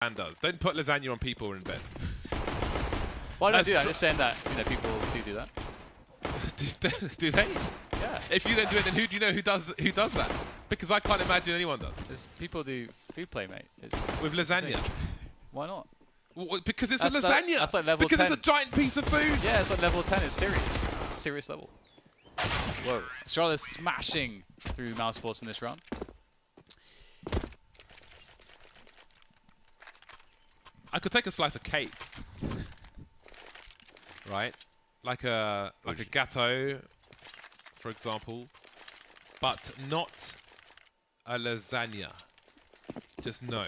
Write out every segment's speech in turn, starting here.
and does. Don't put lasagna on people who are in bed. Why don't I do that? I'm just saying that people do that. Do they? Yeah. If you don't do it, then who do you know who does that? Because I can't imagine anyone does. There's people do food play, mate. With lasagna. Why not? Well, because it's a lasagna. That's like level 10. Because it's a giant piece of food. Yeah, it's like level 10. It's serious. It's a serious level. Whoa. Astralis smashing through Mousesports in this round. I could take a slice of cake. Right? Like a gâteau, for example. But not a lasagna. Just no.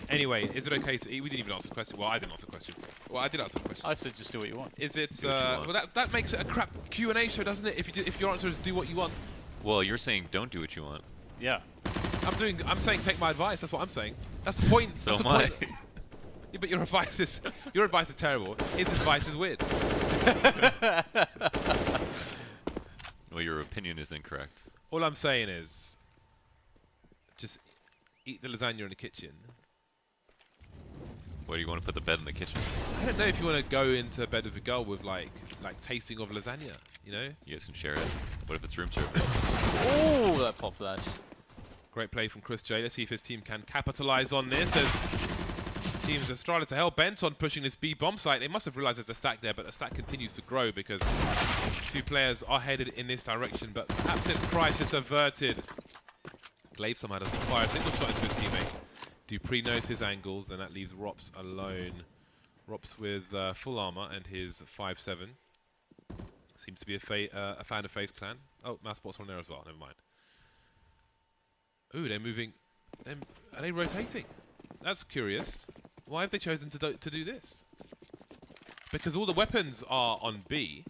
Anyway, is it okay to eat? We didn't even answer the question. Well, I didn't answer the question. Well, I did answer the question. I said just do what you want. Is it? Well, that makes it a crap Q&A show, doesn't it? If your answer is do what you want. Well, you're saying don't do what you want. Yeah. I'm saying take my advice. That's what I'm saying. That's the point. So that's am I. Yeah, but your advice is terrible. His advice is weird. Well, your opinion is incorrect. All I'm saying is, just eat the lasagna in the kitchen. What, do you want to put the bed in the kitchen? I don't know if you want to go into bed with a girl with like tasting of lasagna, you know? You guys can share it. What if it's room service? Oh, that pop flash. Great play from Chris J. Let's see if his team can capitalize on this. As teams Astralis are hell bent on pushing this B bomb site. They must have realized there's a stack there, but the stack continues to grow because two players are headed in this direction. But perhaps it's crisis averted. Glaive somehow doesn't fire a single shot into his teammate. Dupree knows his angles, and that leaves Rops alone. Rops with full armor and his 5-7. Seems to be a fan of FaZe Clan. Oh, Mousesports on there as well. Never mind. Ooh, they're moving. Are they rotating? That's curious. Why have they chosen to do this? Because all the weapons are on B.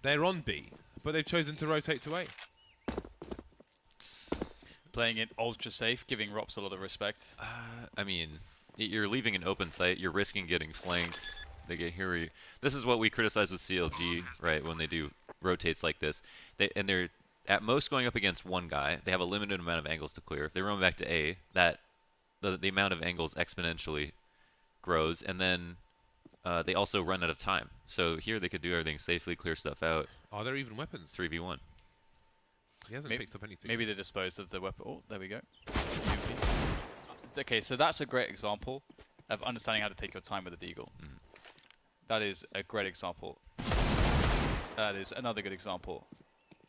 They're on B, but they've chosen to rotate to A. Playing it ultra safe, giving Rops a lot of respect. I mean, you're leaving an open site. You're risking getting flanked. They get here. This is what we criticize with CLG, right? When they do rotates like this, they're at most going up against one guy. They have a limited amount of angles to clear. If they run back to A, the amount of angles exponentially grows, and then they also run out of time. So here they could do everything safely, clear stuff out. Are there even weapons? 3v1. He hasn't picked up anything. Maybe they disposed of the weapon. Oh, there we go. Okay, so that's a great example of understanding how to take your time with a deagle. That is a great example. That is another good example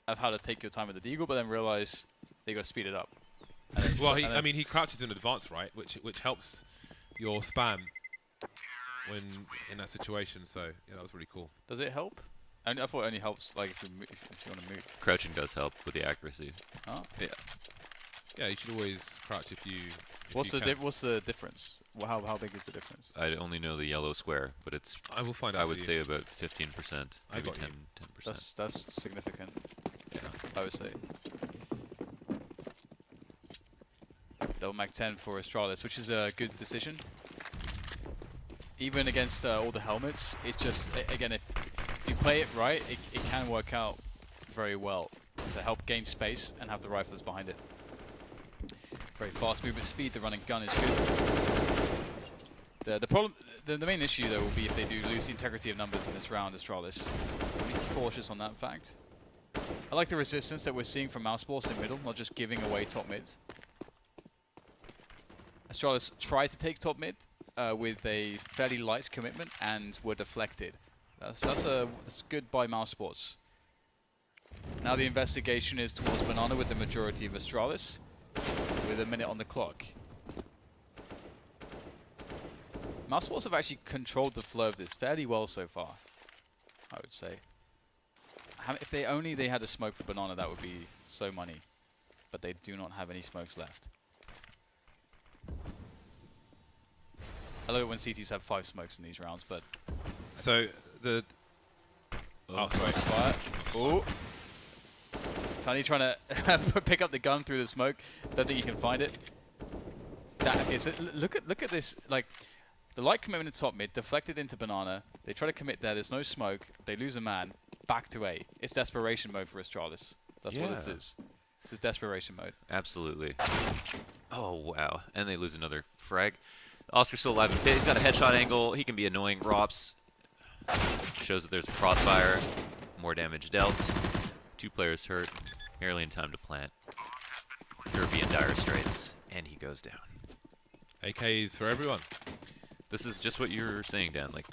of how to take your time with the deagle, but then realize they got to speed it up. Well, I mean, he crouches in advance, right? Which helps your spam when in that situation. So yeah, that was really cool. Does it help? I thought it only helps like if you want to move. Crouching does help with the accuracy. Oh. Yeah. Yeah, you should always crouch if you. What's the difference? How big is the difference? I only know the yellow square, but it's. I will find out. I would say about 15%, maybe 10%. That's significant. Yeah, I would say. Double Mag 10 for Astralis, which is a good decision. Even against all the helmets, it's just again if you play it right, it can work out very well to help gain space and have the riflers behind it. Very fast movement speed, the running gun is good. The main issue though will be if they do lose the integrity of numbers in this round, Astralis. Be cautious on that fact. I like the resistance that we're seeing from Mousesports in middle, not just giving away top mid. Astralis tried to take top mid with a fairly light commitment and were deflected. That's good by Mousesports. Now the investigation is towards Banana with the majority of Astralis, with a minute on the clock. Mousesports have actually controlled the flow of this fairly well so far, I would say. If they had a smoke for Banana, that would be so money. But they do not have any smokes left. I love it when CTs have 5 smokes in these rounds, but... So, the... Oh, sorry. Oh. Tiny trying to pick up the gun through the smoke. Don't think you can find it. That is it. Look at this. Like, the light commitment in top mid, deflected into Banana. They try to commit there. There's no smoke. They lose a man. Back to A. It's desperation mode for Astralis. That's what this is. This is desperation mode. Absolutely. Oh, wow. And they lose another frag. Oscar's still alive in pit. He's got a headshot angle. He can be annoying. Rops shows that there's a crossfire. More damage dealt. 2 players hurt. Barely in time to plant. Kirby in dire straits. And he goes down. AKs for everyone. This is just what you're saying, Dan. Like,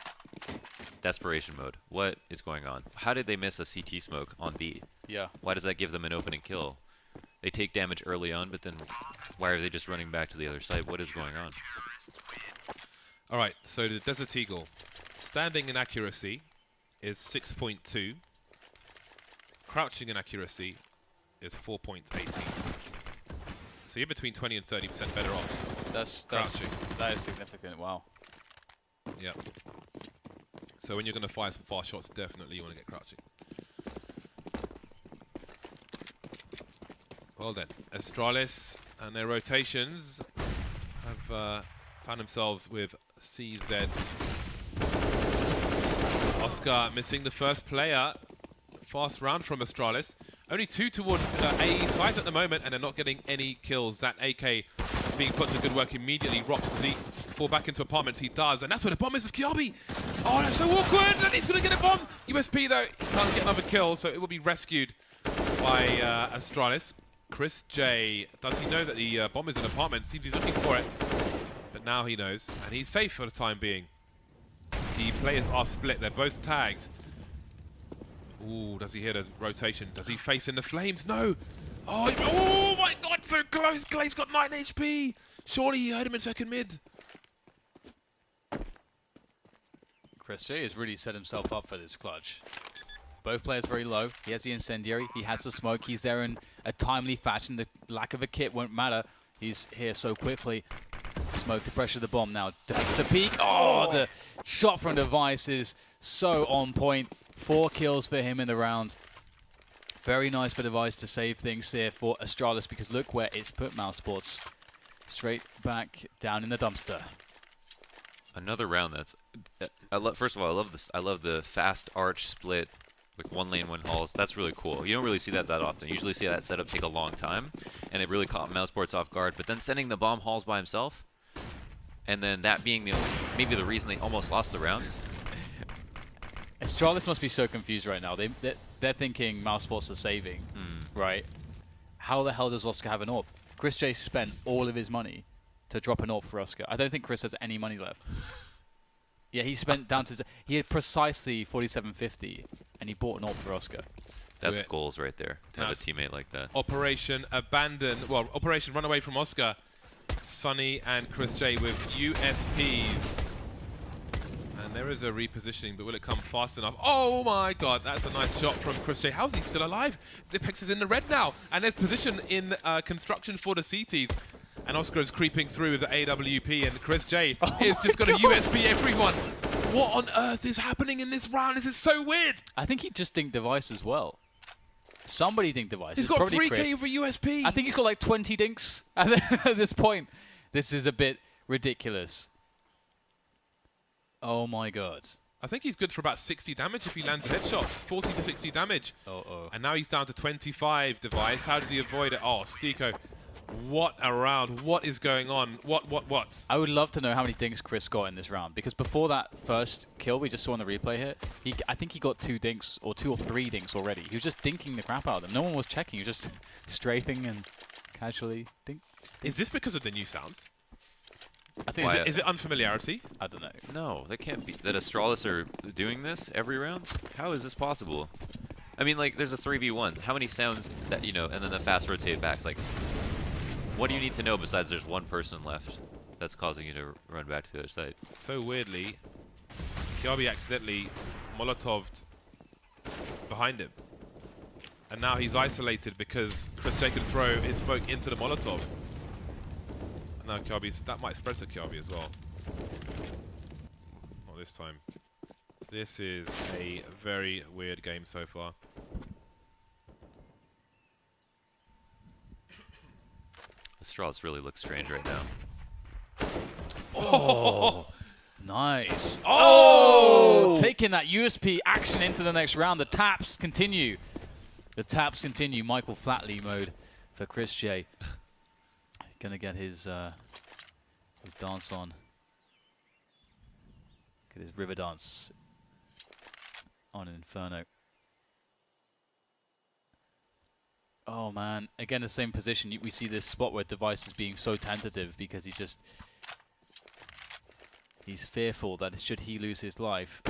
desperation mode. What is going on? How did they miss a CT smoke on B? Yeah. Why does that give them an opening kill? They take damage early on, but then why are they just running back to the other side? What is going on? All right, so the Desert Eagle. Standing inaccuracy is 6.2. Crouching inaccuracy is 4.18. So you're between 20 and 30% better off. That is significant. Wow. Yeah. So when you're going to fire some fast shots, definitely you want to get crouching. Well then, Astralis and their rotations have found themselves with CZ. Oscar missing the first player. Fast round from Astralis. Only 2 towards A side at the moment, and they're not getting any kills. That AK being put to good work immediately. Rops does he fall back into apartments? He does, and that's where the bomb is of Kiabi. Oh, that's so awkward, and he's going to get a bomb. USP though, he can't get another kill, so it will be rescued by Astralis. Chris J, does he know that the bomb is in an apartment? Seems he's looking for it, but now he knows, and he's safe for the time being. The players are split, they're both tagged. Ooh, does he hear the rotation? Does he face in the flames? No! Oh my god, so close! Clay's got 9 HP! Surely he heard him in second mid. Chris J has really set himself up for this clutch. Both players very low. He has the incendiary. He has the smoke. He's there in a timely fashion. The lack of a kit won't matter. He's here so quickly. Smoke to pressure the bomb now. Takes the peek. Oh, the shot from Device is so on point. 4 kills for him in the round. Very nice for Device to save things here for Astralis, because look where it's put Mousesports. Straight back down in the dumpster. Another round that's... first of all, I love this. I love the fast arch split. Like 1 lane, 1 halls. That's really cool. You don't really see that often. You usually see that setup take a long time, and it really caught Mousesports off guard. But then sending the bomb halls by himself, and then that being maybe the reason they almost lost the round. Astralis must be so confused right now. They're thinking Mousesports are saving, right? How the hell does Oscar have an AWP? Chris J spent all of his money to drop an AWP for Oscar. I don't think Chris has any money left. Yeah, he spent down to... He had precisely 4750, and he bought an AWP for Oscar. That's goals right there, to have a teammate like that. Operation Abandon. Well, Operation Run Away from Oscar. Sunny and Chris J with USPs. And there is a repositioning, but will it come fast enough? Oh my god, that's a nice shot from Chris J. How's he still alive? Zipex is in the red now, and there's position in construction for the CTs. And Oscar is creeping through with the AWP, and Chris J is just going to USP everyone. What on earth is happening in this round? This is so weird. I think he just dinked Device as well. Somebody dinked Device. He's got 3k for USP. I think he's got like 20 dinks at this point. This is a bit ridiculous. Oh my god. I think he's good for about 60 damage if he lands a headshot. 40 to 60 damage. And now he's down to 25 Device. How does he avoid it? Oh, Stiko. What a round. What is going on? What? I would love to know how many dinks Chris got in this round, because before that first kill we just saw in the replay here, I think he got 2 dinks, or 2 or 3 dinks already. He was just dinking the crap out of them. No one was checking. He was just strafing and casually dink. Is this because of the new sounds? I think is it unfamiliarity? I don't know. No, that can't be. That Astralis are doing this every round? How is this possible? I mean, like, there's a 3v1. How many sounds that, you know, and then the fast rotate backs, like, what do you need to know besides there's 1 person left that's causing you to run back to the other side? So weirdly, Kiabi accidentally Molotov'd behind him. And now he's isolated because Chris J can throw his smoke into the Molotov. And now Kiabi's... That might spread to Kiabi as well. Not this time. This is a very weird game so far. Astralis really looks strange right now. Oh! Nice. Oh! Taking that USP action into the next round. The taps continue. The taps continue. Michael Flatley mode for Chris J. gonna get his dance on. Get his river dance on Inferno. Oh man, again the same position. We see this spot where Device is being so tentative because he's fearful that should he lose his life.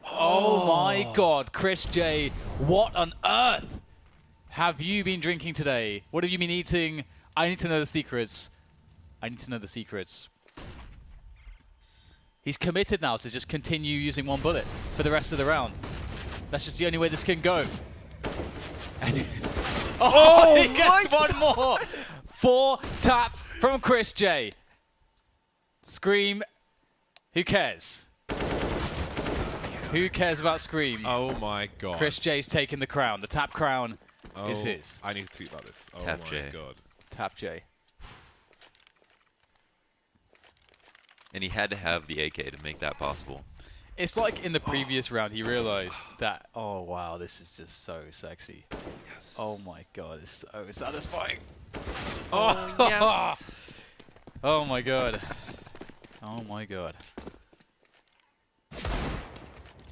Oh my god, Chris J, what on earth have you been drinking today? What have you been eating? I need to know the secrets. I need to know the secrets. He's committed now to just continue using one bullet for the rest of the round. That's just the only way this can go. And oh, he gets one more! 4 taps from Chris J. Scream. Who cares? Who cares about Scream? Oh my god. Chris J's taking the crown. The tap crown is his. I need to tweet about this. Oh Tap my J. god. Tap J. And he had to have the AK to make that possible. It's like in the previous round, he realized that, oh wow, this is just so sexy. Yes. Oh my god, it's so satisfying. Oh, yes. Oh my god. Oh my god.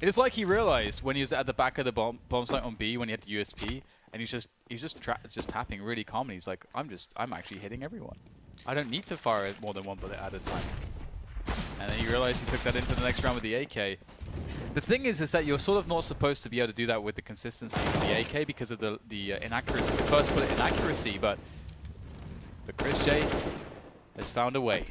It is like he realized when he was at the back of the bomb site on B when he had the USP, and he's just tapping really calmly. He's like, I'm actually hitting everyone. I don't need to fire more than one bullet at a time. And then he realized he took that into the next round with the AK. The thing is that you're sort of not supposed to be able to do that with the consistency of the AK because of the inaccuracy, the first bullet inaccuracy, but Chris J has found a way.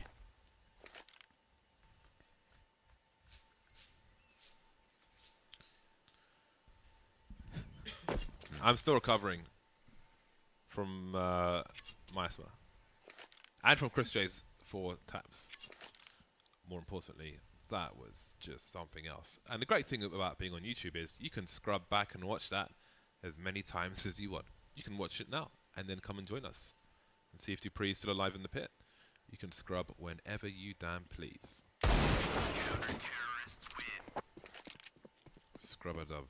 I'm still recovering from Mousesports. And from Chris J's 4 taps. More importantly, that was just something else. And the great thing about being on YouTube is you can scrub back and watch that as many times as you want. You can watch it now and then come and join us and see if Dupree is still alive in the pit. You can scrub whenever you damn please. Scrub-a-dub.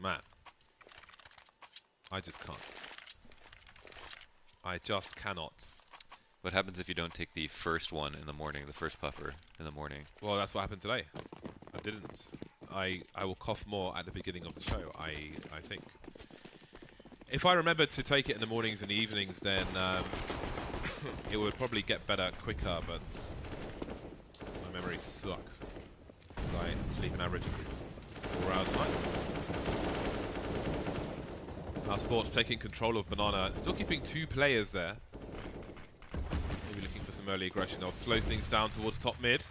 Man, I just can't. I just cannot. What happens if you don't take the first one in the morning, the first puffer in the morning? Well, that's what happened today. I didn't. I will cough more at the beginning of the show, I think. If I remembered to take it in the mornings and the evenings, then it would probably get better quicker, but my memory sucks. I sleep an average 4 hours a night. Moussports taking control of Banana, still keeping 2 players there. Maybe looking for some early aggression. They'll slow things down towards top mid.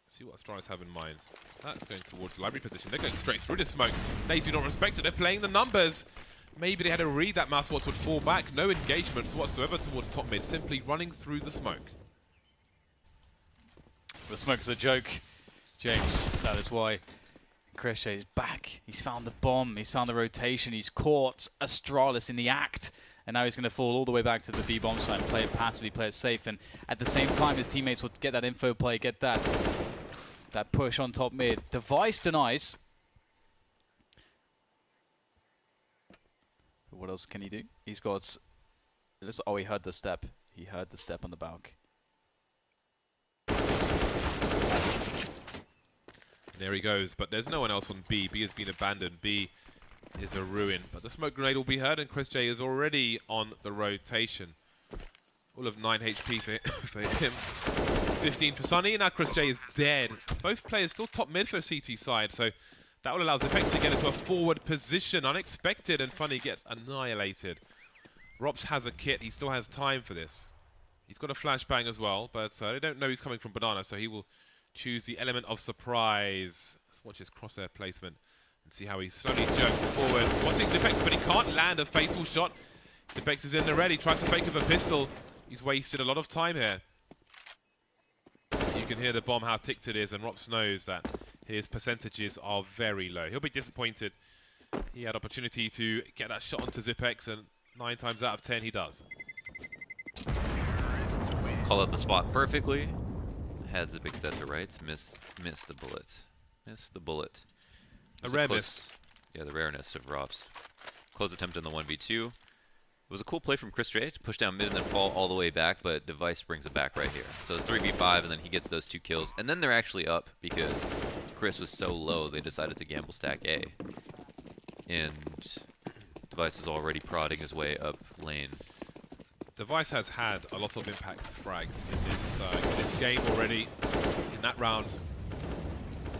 See what Astralis have in mind. That's going towards library position. They're going straight through the smoke. They do not respect it. They're playing the numbers. Maybe they had a read that Mousesports would fall back. No engagements whatsoever towards top mid. Simply running through the smoke. The smoke's a joke, James. That is why Chris J is back. He's found the bomb. He's found the rotation. He's caught Astralis in the act. And now he's going to fall all the way back to the B bomb site and play it passively, play it safe. And at the same time, his teammates will get that info play, get that push on top mid. Device denies. What else can he do? He's got... Oh, he heard the step. He heard the step on the balk. There he goes, but there's no one else on B. B has been abandoned. B is a ruin, but the smoke grenade will be heard, and Chris J is already on the rotation. All of 9 HP for him. 15 for Sunny, and now Chris J is dead. Both players still top mid for the CT side, so that will allow Zipx to get into a forward position. Unexpected, and Sunny gets annihilated. Rops has a kit. He still has time for this. He's got a flashbang as well, but they don't know he's coming from Banana, so he will choose the element of surprise. Let's watch his crosshair placement and see how he slowly jerks forward. Watching Zipx, but he can't land a fatal shot. Zipx is in the red. He tries to fake with a pistol. He's wasted a lot of time here. You can hear the bomb, how ticked it is, and Rops knows that his percentages are very low. He'll be disappointed. He had opportunity to get that shot onto Zipx, and 9 times out of 10 he does. Call out the spot perfectly. Had Zipx dead to rights. Missed the bullet. Missed the bullet. A rare miss. Yeah, the rareness of Rops. Close attempt in the 1v2. It was a cool play from Chris J to push down mid and then fall all the way back, but Device brings it back right here. So it's 3v5, and then he gets those 2 kills. And then they're actually up because Chris was so low, they decided to gamble stack A. And Device is already prodding his way up lane. Device has had a lot of impact frags in this game already. In that round,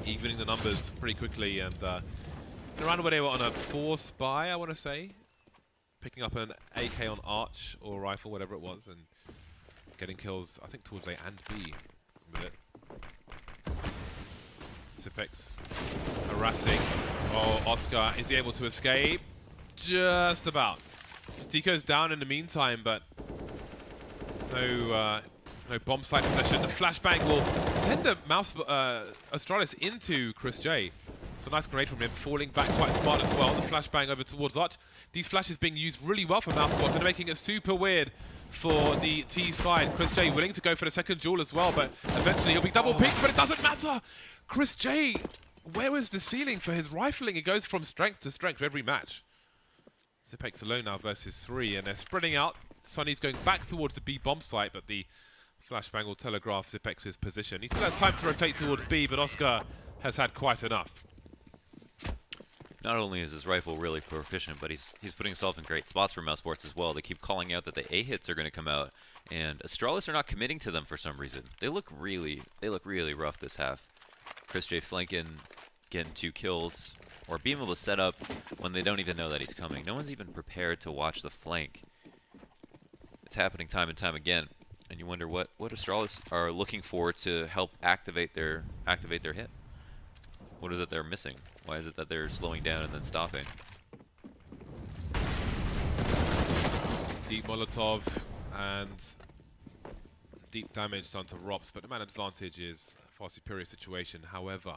evening the numbers pretty quickly, and in a round where they were on a 4 spy, I want to say, picking up an AK on Arch or rifle, whatever it was, and getting kills, I think, towards A and B with it. Zipex harassing. Oh, Oscar, is he able to escape? Just about. Stico's down in the meantime, but no bomb site possession. The flashbang will send the Astralis into Chris J. So nice grenade from him, falling back quite smart as well. The flashbang over towards Arch. These flashes being used really well for Moussports, and they're making it super weird for the T side. Chris J willing to go for the second duel as well, but eventually he'll be double picked, but it doesn't matter. Chris J, where was the ceiling for his rifling? It goes from strength to strength every match. Zipex alone now versus 3, and they're spreading out. Sonny's going back towards the B bomb site, but the flashbang will telegraph Zipex's position. He still has time to rotate towards B, but Oscar has had quite enough. Not only is his rifle really proficient, but he's putting himself in great spots for Mousesports as well. They keep calling out that the A hits are going to come out, and Astralis are not committing to them for some reason. They look really rough this half. Chris J flanking, getting 2 kills, or being able to set up when they don't even know that he's coming. No one's even prepared to watch the flank. It's happening time and time again, and you wonder what Astralis are looking for to help activate their hit. What is it they're missing? Why is it that they're slowing down and then stopping? Deep Molotov and deep damage done to Rops, but the man advantage is a far superior situation. However,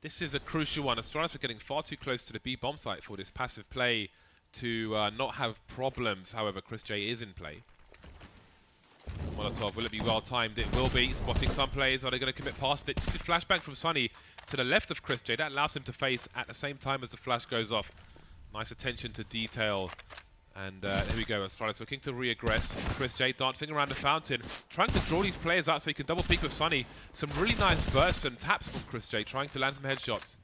this is a crucial one. Astralis are getting far too close to the B bomb site for this passive play to not have problems. However, Chris J is in play. Molotov, will it be well timed? It will be. Spotting some players. Are they going to commit past it? Flashbang from Sonny to the left of Chris J. That allows him to face at the same time as the flash goes off. Nice attention to detail. And there we go. Astralis looking to re-aggress. Chris J dancing around the fountain, trying to draw these players out so he can double peek with Sonny. Some really nice bursts and taps from Chris J, trying to land some headshots.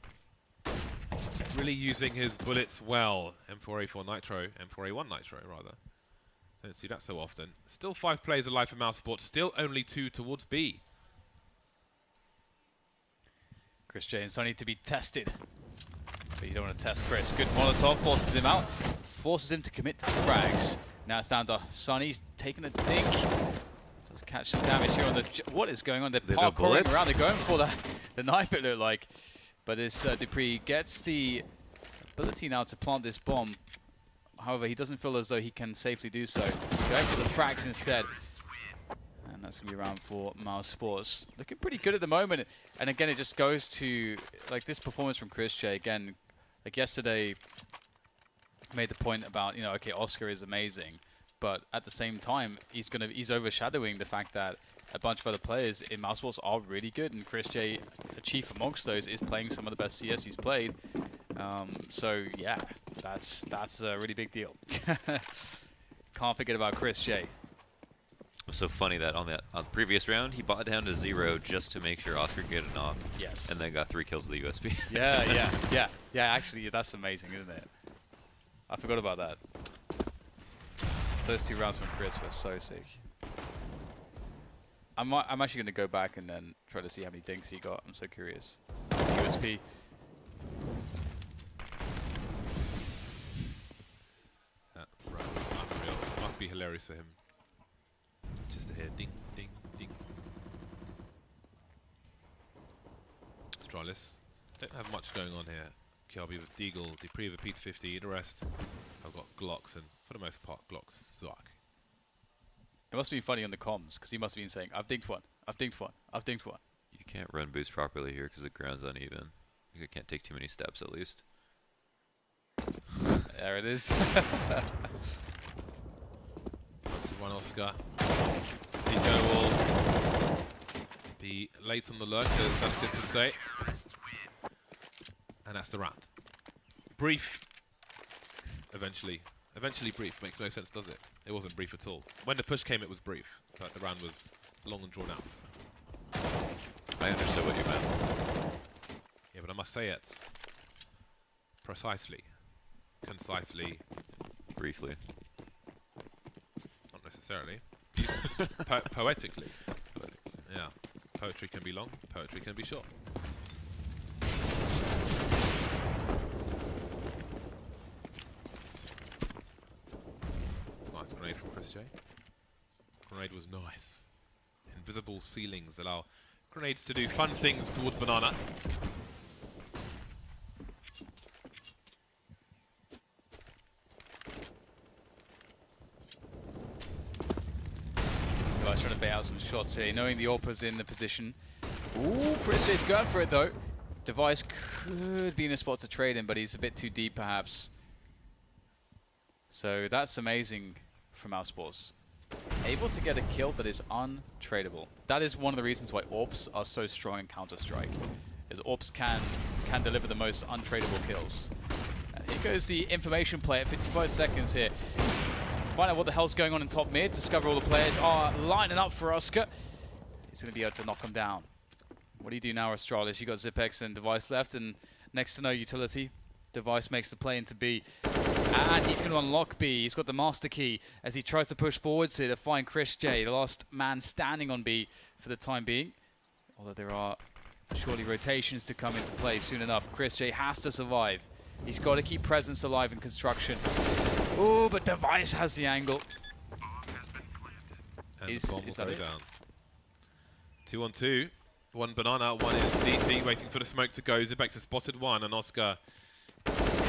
Really using his bullets well. M4A4 Nitro, M4A1 Nitro rather. Don't see that so often. Still 5 players alive for Mousesports. Still only 2 towards B. Chris J and Sonny to be tested. But you don't want to test Chris. Good Molotov, forces him out. Forces him to commit to the frags. Now it's down to Sonny's taking a dink. Does catch some damage here on the... What is going on? They're parkouring around. They're going for the knife, it looked like. But this Dupree gets the ability now to plant this bomb. However, he doesn't feel as though he can safely do so. Going for the frags instead. And that's going to be around for Mousesports. Looking pretty good at the moment. And again, it just goes to like this performance from Chris J. Again, like yesterday, made the point about, you know, okay, Oscar is amazing. But at the same time, he's overshadowing the fact that a bunch of other players in Mousesports are really good. And Chris J, chief amongst those, is playing some of the best CS he's played. So yeah, that's a really big deal. Can't forget about Chris J. It was so funny that on the previous round, he bought down to 0 just to make sure Oscar could get an off. Yes. And then got 3 kills with the USB. Yeah. Actually, that's amazing, isn't it? I forgot about that. Those 2 rounds from Chris were so sick. I'm actually going to go back and then try to see how many dinks he got. I'm so curious. USP. Unreal. Must be hilarious for him. Just to hear ding, ding, ding. Astralis don't have much going on here. Kelby with Deagle, Dupree with a P250, the rest have got Glocks, and for the most part, Glocks suck. It must be funny on the comms, because he must have been saying, I've dinked one, I've dinked one, I've dinked one. You can't run boost properly here because the ground's uneven. You can't take too many steps at least. There it is. One Oscar. Zico will be late on the lurk, as Sanchez would say. And that's the round. brief. Eventually brief. Makes no sense, does it? It wasn't brief at all. When the push came, it was brief, but the round was long and drawn out. I understood what you meant. Yeah, but I must say it precisely, concisely, Briefly. not necessarily, poetically. Yeah, poetry can be long, poetry can be short. Nice grenade from Chris J. Grenade was nice. Invisible ceilings allow grenades to do fun things towards Banana. Device trying to bait out some shots here, knowing the AWP's in the position. Ooh, Chris J's going for it though. Device could be in a spot to trade him, but he's a bit too deep perhaps. So that's amazing from Mousesports. Able to get a kill that is untradeable. That is one of the reasons why AWPs are so strong in Counter-Strike. Is AWPs can deliver the most untradeable kills. And here goes the information play at 55 seconds here. Find out what the hell's going on in top mid. Discover all the players are lining up for Oscar. He's going to be able to knock them down. What do you do now, Astralis? You got Zipex and Device left, and next to no utility. Device makes the play into B. And he's going to unlock B. He's got the master key as he tries to push forwards here to find Chris J, the last man standing on B for the time being. Although there are surely rotations to come into play soon enough. Chris J has to survive. He's got to keep presence alive in construction. Oh, but Device has the angle. And the bomb will go down. 2 on 2. One Banana, one is CT, waiting for the smoke to go. Zibex has spotted one, and Oscar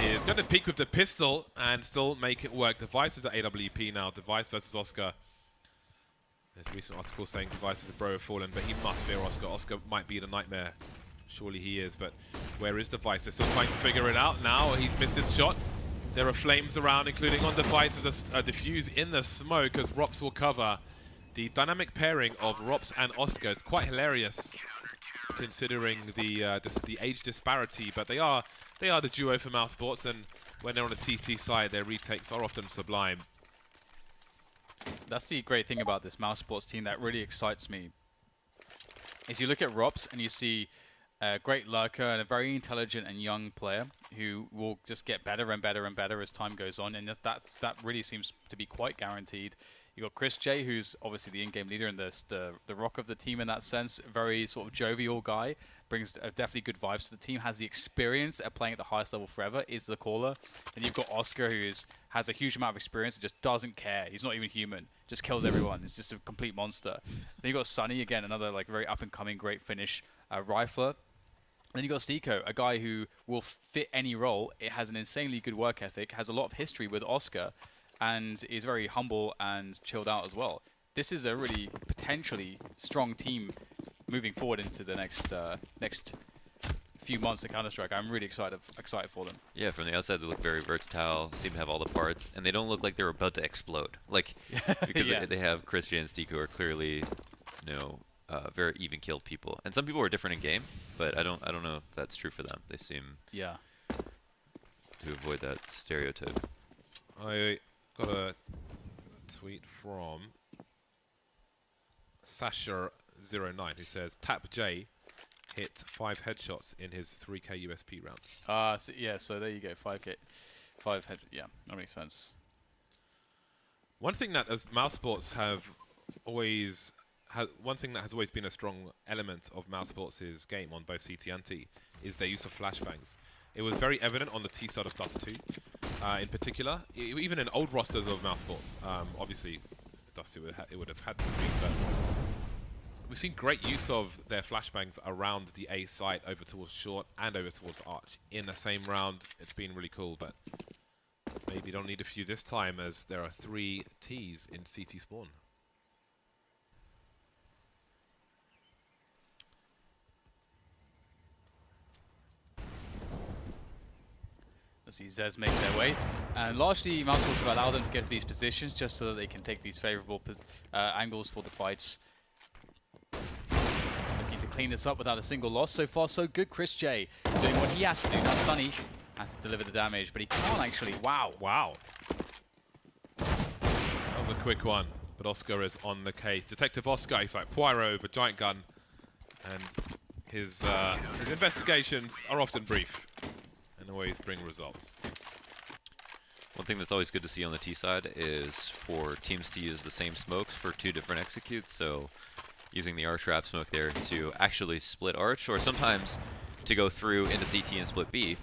is going to peek with the pistol and still make it work. Device is at AWP now. Device versus Oscar. There's a recent article saying Device is a bro have fallen, but he must fear Oscar. Oscar might be the nightmare. Surely he is, but where is Device? They're still trying to figure it out. Now he's missed his shot. There are flames around, including on Device. There's a diffuse in the smoke as Rops will cover. The dynamic pairing of Rops and Oscar is quite hilarious, considering the age disparity, but they are the duo for Mousesports, and when they're on the CT side, their retakes are often sublime. That's the great thing about this Mousesports team that really excites me. Is you look at Rops and you see a great lurker and a very intelligent and young player who will just get better and better and better as time goes on, and that really seems to be quite guaranteed. You got Chris J, who's obviously the in-game leader and the rock of the team in that sense. Very sort of jovial guy, brings definitely good vibes to the team. Has the experience at playing at the highest level forever. Is the caller. Then you've got Oscar, who has a huge amount of experience and just doesn't care. He's not even human. Just kills everyone. He's just a complete monster. Then you got Sunny again, another like very up and coming, great finish rifler. Then you got Stiko, a guy who will fit any role. It has an insanely good work ethic. Has a lot of history with Oscar. And is very humble and chilled out as well. This is a really potentially strong team moving forward into the next few months of Counter-Strike. I'm really excited for them. Yeah, from the outside they look very versatile, seem to have all the parts, and they don't look like they're about to explode. Like, because yeah. they have Chris J and Stiko who are clearly, very even-keeled people. And some people are different in game, but I don't know if that's true for them. They seem to avoid that stereotype. I got a tweet from Sasha09 who says, Tap J hit 5 headshots in his 3K USP round. So there you go, 5K. 5 head, yeah, that makes sense. One thing that as Mousesports have always one thing that has always been a strong element of Mousesports' game on both CT and T is their use of flashbangs. It was very evident on the T side of Dust 2, in particular. Even in old rosters of Mousesports, obviously Dust 2 it would have had to be, but we've seen great use of their flashbangs around the A site, over towards short and over towards arch in the same round. It's been really cool, but maybe don't need a few this time, as there are 3 Ts in CT spawn. Let's see Zez make their way. And largely, Mousesports have allowed them to get to these positions just so that they can take these favorable angles for the fights. Looking to clean this up without a single loss. So far, so good. Chris J doing what he has to do. Now Sunny Has to deliver the damage, but he can't actually. Wow. Wow. That was a quick one, but Oscar is on the case. Detective Oscar, he's like Poirot with a giant gun, and his investigations are often brief and always bring results. One thing that's always good to see on the T side is for teams to use the same smokes for 2 different executes. So using the arch wrap smoke there to actually split arch, or sometimes to go through into CT and split B.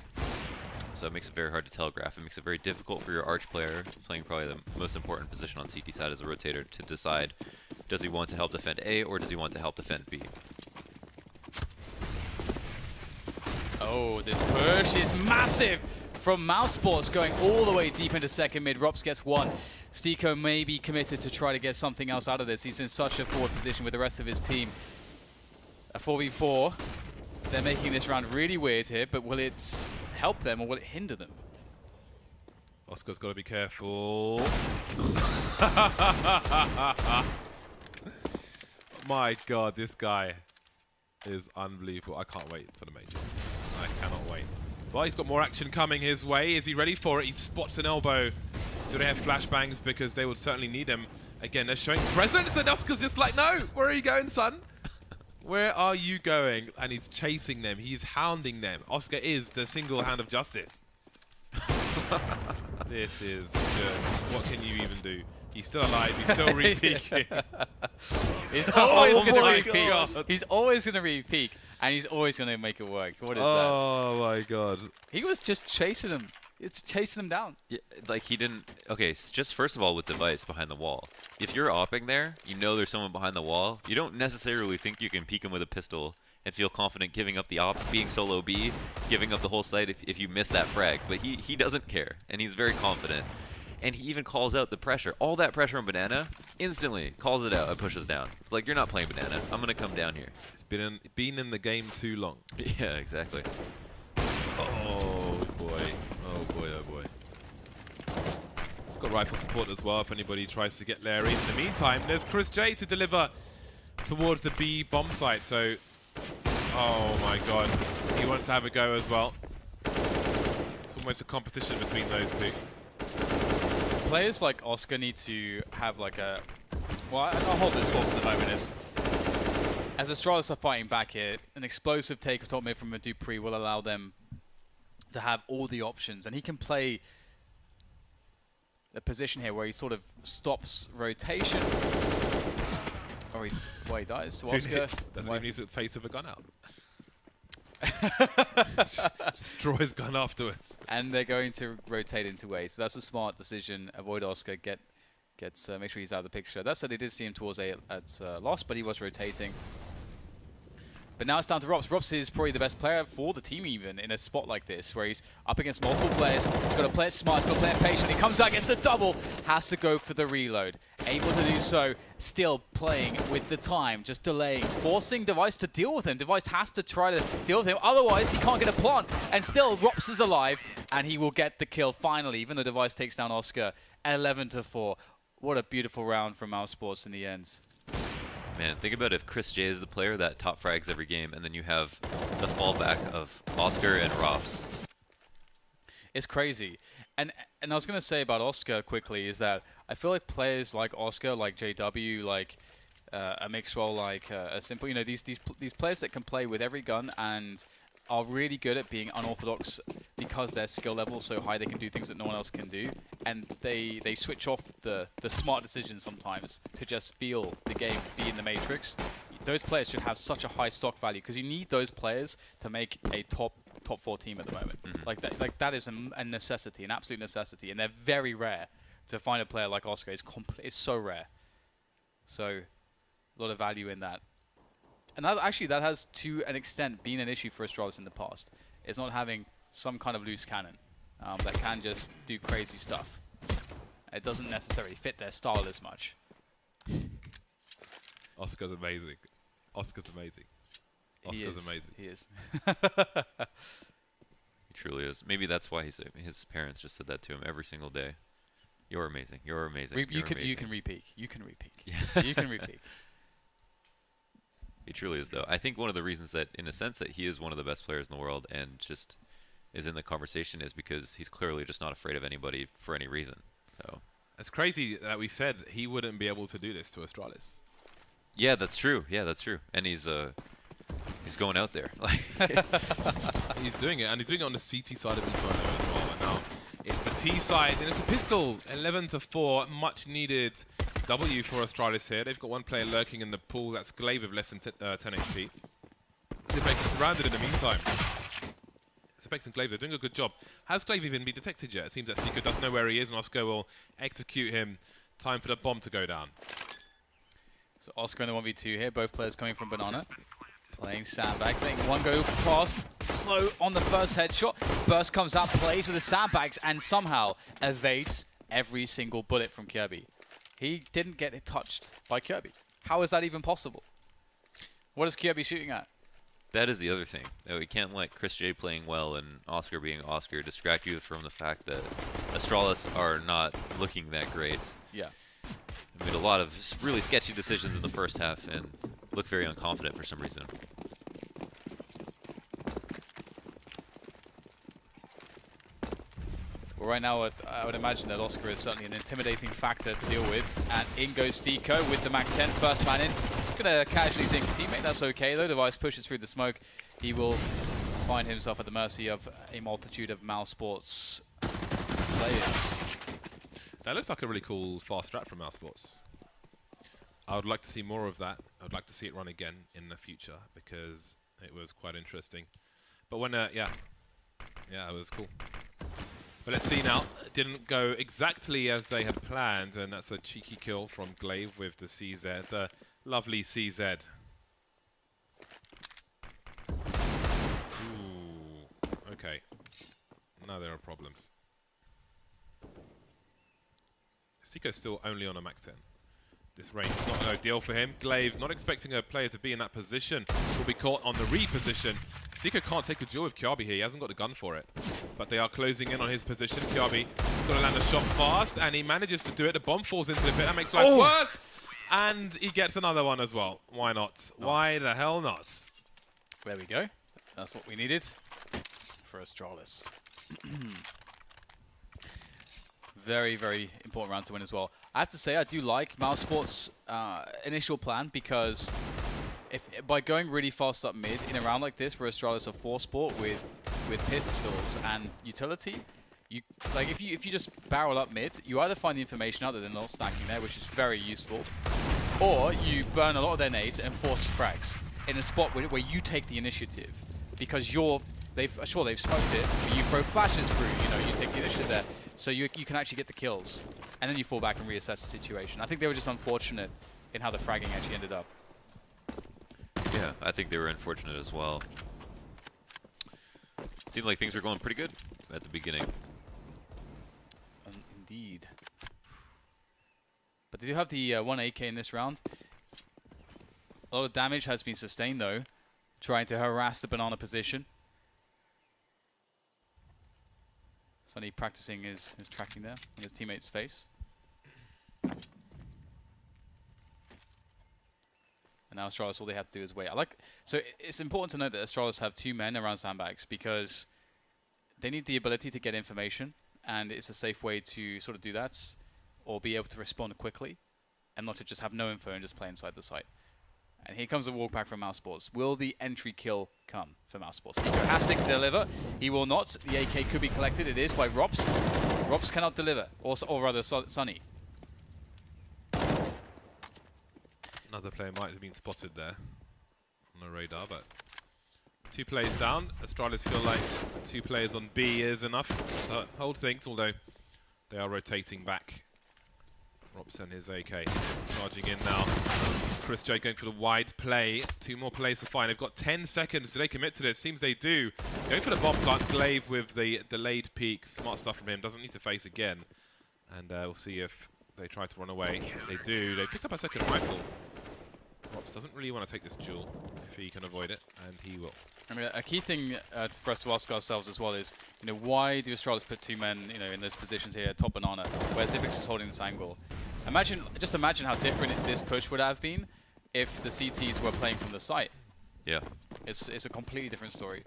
So it makes it very hard to telegraph. It makes it very difficult for your arch player, playing probably the most important position on CT side as a rotator, to decide, does he want to help defend A or does he want to help defend B? Oh, this push is massive from Mousesports, going all the way deep into second mid. Rops gets 1. Stiko may be committed to try to get something else out of this. He's in such a forward position with the rest of his team. A 4v4. They're making this round really weird here, but will it help them or will it hinder them? Oscar's got to be careful. My God, this guy is unbelievable. I can't wait for the major. I cannot wait. Well, he's got more action coming his way. Is he ready for it? He spots an elbow. Do they have flashbangs? Because they would certainly need them. Again, they're showing presence, and Oscar's just like, no, where are you going, son? Where are you going? And he's chasing them. He's hounding them. Oscar is the single hand of justice. This is just, what can you even do? He's still alive. He's still re-peeking. He's always going to my re-peek. God. He's always going to re-peek, and he's always going to make it work. What is that? Oh my God. He was just chasing him. It's chasing him down. Yeah, like he didn't. Okay, just first of all with device behind the wall. If you're opping there, you know there's someone behind the wall. You don't necessarily think you can peek him with a pistol and feel confident giving up the op, being solo B, giving up the whole site if you miss that frag. But he doesn't care, and he's very confident. And he even calls out the pressure. All that pressure on Banana, instantly calls it out and pushes down. It's like, you're not playing Banana. I'm going to come down here. It's been in the game too long. Yeah, exactly. Oh boy. Oh boy, oh boy. It's got rifle support as well if anybody tries to get Larry. In the meantime, there's Chris J to deliver towards the B bomb site. So, oh my God. He wants to have a go as well. It's almost a competition between those two. Players like Oscar need to have like a... Well, I'll hold this for the moment. As Astralis are fighting back here, an explosive take of top mid from a Dupree will allow them to have all the options. And he can play a position here where he sort of stops rotation. Or he dies. So Oscar... Doesn't even use the face of a gun out. Just draw his gun afterwards. And they're going to rotate into A. So that's a smart decision. Avoid Oscar. Make sure he's out of the picture. That said, they did see him towards A at loss, but he was rotating. But now it's down to Rops. Rops is probably the best player for the team even in a spot like this, where he's up against multiple players. He's got to play it smart, he's got to play it patiently. Comes out, gets the double, has to go for the reload. Able to do so, still playing with the time, just delaying, forcing Device to deal with him. Device has to try to deal with him, otherwise he can't get a plant. And still, Rops is alive, and he will get the kill finally, even though Device takes down Oscar 11-4. What a beautiful round from Mousesports in the end. Man, think about if Chris J is the player that top frags every game, and then you have the fallback of Oscar and Rops. It's crazy. And I was going to say about Oscar quickly is that I feel like players like Oscar, like JW, like a Mixwell, like a Simple, you know, these players that can play with every gun and are really good at being unorthodox because their skill level is so high they can do things that no one else can do, and they switch off the smart decisions sometimes to just feel the game, be in the matrix. Those players should have such a high stock value because you need those players to make a top 4 team at the moment. Like that is a necessity, an absolute necessity, and they're very rare. To find a player like Oscar is so rare. So a lot of value in that. And that has, to an extent, been an issue for Astralis in the past. It's not having some kind of loose cannon that can just do crazy stuff. It doesn't necessarily fit their style as much. Oscar's amazing. Oscar's amazing. Oscar's amazing. He is. He truly is. Maybe that's why his parents just said that to him every single day. You're amazing. You're amazing. You can re-peek. You can re-peek. Yeah. You can re-peek. He truly is, though. I think one of the reasons that, in a sense, that he is one of the best players in the world, and just is in the conversation is because he's clearly just not afraid of anybody for any reason. So It's crazy that we said he wouldn't be able to do this to Astralis. yeah, that's true. Yeah, that's true. And he's going out there. He's doing it, and he's doing it on the CT side of Inferno as well. But now it's the T side, and it's a pistol. 11-4, much needed W for Astralis here. They've got one player lurking in the pool. That's Glaive with less than 10 HP. Zipex is surrounded in the meantime. Zipex and Glaive, they're doing a good job. Has Glaive even been detected yet? It seems that Seeker does know where he is, and Oscar will execute him. Time for the bomb to go down. So Oscar in the 1v2 here, both players coming from Banana. Playing sandbags, letting one go past, slow on the first headshot. Burst comes out, plays with the sandbags, and somehow evades every single bullet from Kirby. He didn't get it touched by Kirby. How is that even possible? What is Kirby shooting at? That is the other thing. That we can't let Chris J playing well and Oscar being Oscar distract you from the fact that Astralis are not looking that great. Yeah. They made a lot of really sketchy decisions in the first half and look very unconfident for some reason. Well, right now, I would imagine that Oscar is certainly an intimidating factor to deal with. And in goes Deco with the Mac 10, first man in. Gonna casually dink a teammate, that's okay though. Device pushes through the smoke. He will find himself at the mercy of a multitude of Mousesports players. That looks like a really cool fast strat from Mousesports. I would like to see more of that. I would like to see it run again in the future because it was quite interesting. But when, yeah, it was cool. But let's see now. It didn't go exactly as they had planned, and that's a cheeky kill from Glaive with the CZ. Lovely CZ. Ooh, okay. Now there are problems. Seeker's still only on a Mac 10. This range is not ideal for him. Glaive, not expecting a player to be in that position, will be caught on the reposition. Seeker can't take a duel with Kiabi here. He hasn't got the gun for it. But they are closing in on his position. Kiabi got to land a shot fast, and he manages to do it. The bomb falls into the pit. That makes life worse. And he gets another one as well. Why not? Nice. Why the hell not? There we go. That's what we needed for Astralis. Very, very important round to win as well. I have to say, I do like Mousesports' initial plan because by going really fast up mid in a round like this, where Astralis are 4-sport with pistols and utility, if you just barrel up mid, you either find the information out that they're not stacking there, which is very useful, or you burn a lot of their nades and force frags in a spot where you take the initiative because they've smoked it, but you throw flashes through, you take the initiative there, so you can actually get the kills, and then you fall back and reassess the situation. I think they were just unfortunate in how the fragging actually ended up. Yeah, I think they were unfortunate as well. Seemed like things were going pretty good at the beginning. Indeed. But they do have the 1 AK in this round. A lot of damage has been sustained though, trying to harass the banana position. Sunny practicing his tracking there in his teammate's face. And now Astralis, all they have to do is wait. So it's important to note that Astralis have 2 men around sandbags because they need the ability to get information, and it's a safe way to sort of do that, or be able to respond quickly, and not to just have no info and just play inside the site. And here comes a walk back from Mousesports. Will the entry kill come for Mousesports? Nico has to deliver. He will not. The AK could be collected. It is by Rops. Rops cannot deliver, or rather Sunny. Another player might have been spotted there on the radar, but 2 players down. Astralis feel like 2 players on B is enough to hold things, although they are rotating back. Rops and his AK charging in now. Chris J going for the wide play. 2 more plays to find. They've got 10 seconds. Do they commit to this? Seems they do. Going for the bomb plant. Glaive with the delayed peek. Smart stuff from him. Doesn't need to face again. And we'll see if they try to run away. They do. They picked up a second rifle. Rops doesn't really want to take this duel if he can avoid it, and he will. I mean, a key thing for us to ask ourselves as well is, why do Astralis put 2 men, in those positions here, top banana, where Zipix is holding this angle? Just imagine how different this push would have been if the CTs were playing from the site. Yeah. It's a completely different story.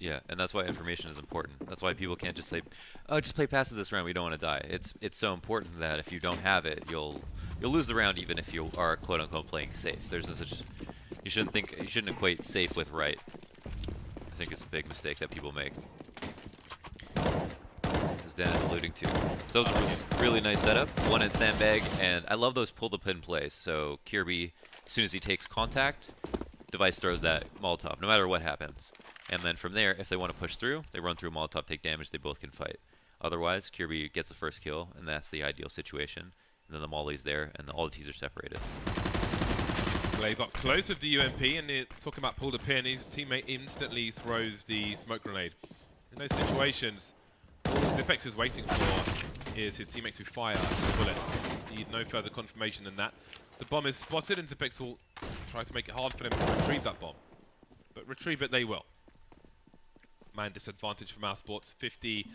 Yeah, and that's why information is important. That's why people can't just say, "Oh, just play passive this round. We don't want to die." It's so important that if you don't have it, you'll lose the round even if you are quote unquote playing safe. There's no such. You shouldn't equate safe with right. I think it's a big mistake that people make. As Dan is alluding to. So that was a really nice setup. One in sandbag, and I love those pull the pin plays. So Kirby, as soon as he takes contact, Device throws that Molotov, no matter what happens. And then from there, if they want to push through, they run through Molotov, take damage, they both can fight. Otherwise, Kirby gets the first kill, and that's the ideal situation. And then the Molly's there, and all the T's are separated. Glaive up close with the UMP, and it's talking about pull the pin. His teammate instantly throws the smoke grenade. In those situations, all Zipex is waiting for is his teammates to fire the bullet. Need no further confirmation than that. The bomb is spotted, and Zipex will try to make it hard for them to retrieve that bomb. But retrieve it they will. Man disadvantage for Mousesports. 50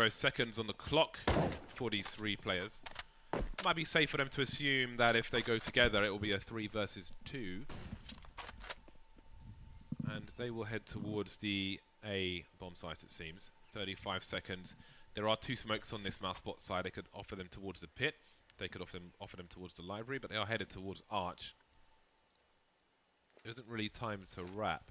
seconds on the clock for these three players. Might be safe for them to assume that if they go together, it will be a 3 versus 2. And they will head towards the A bomb site, it seems. 35 seconds. There are 2 smokes on this Mousesport side. They could offer them towards the pit. They could offer them towards the library, but they are headed towards Arch. There isn't really time to wrap.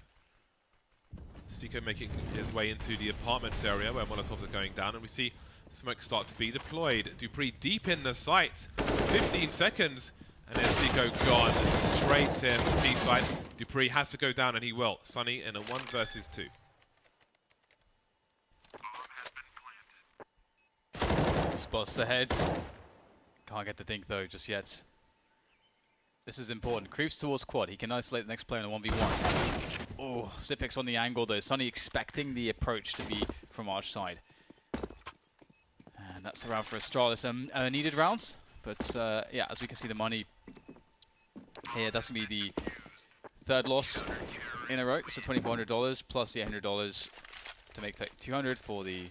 Stiko making his way into the apartments area where Molotovs are going down, and we see smoke start to be deployed. Dupree deep in the site. 15 seconds, and there's Stiko gone. Straight in the B side. Dupree has to go down, and he will. Sunny in a 1 versus 2. Spots the heads. Can't get the dink though just yet. This is important. Creeps towards quad. He can isolate the next player in a 1v1. Oh, Zipex on the angle though. Sunny expecting the approach to be from Arch side. And that's the round for Astralis. Needed rounds. But yeah, as we can see the money here, that's going to be the 3rd loss in a row. So $2,400 plus the $800 to make that $200 for the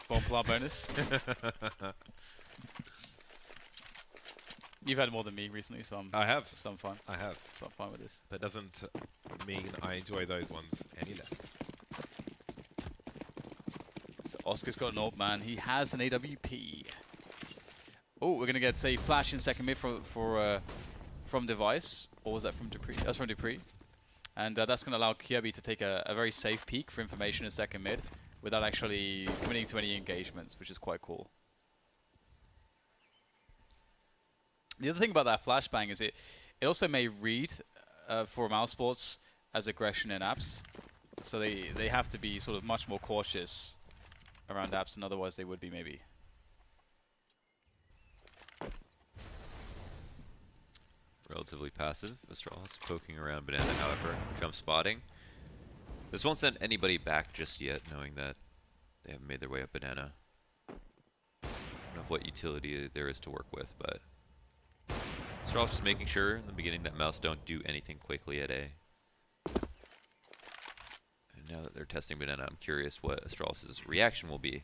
bomb plant bonus. You've had more than me recently, so I have. So I'm fine. I have. So I'm fine with this. That doesn't mean I enjoy those ones any less. So Oscar's got an AWP, man. He has an AWP. Oh, we're gonna get a flash in second mid from Device, or was that from Dupree? That's from Dupree, and that's gonna allow Kirby to take a very safe peek for information in second mid, without actually committing to any engagements, which is quite cool. The other thing about that flashbang is it also may read for Mousesports as aggression in apps, so they have to be sort of much more cautious around apps than otherwise they would be maybe. Relatively passive. Astralis poking around Banana, however. Jump spotting. This won't send anybody back just yet, knowing that they haven't made their way up Banana. I don't know what utility there is to work with, but Astralis just making sure in the beginning that Mouse don't do anything quickly at A. And now that they're testing Banana, I'm curious what Astralis' reaction will be.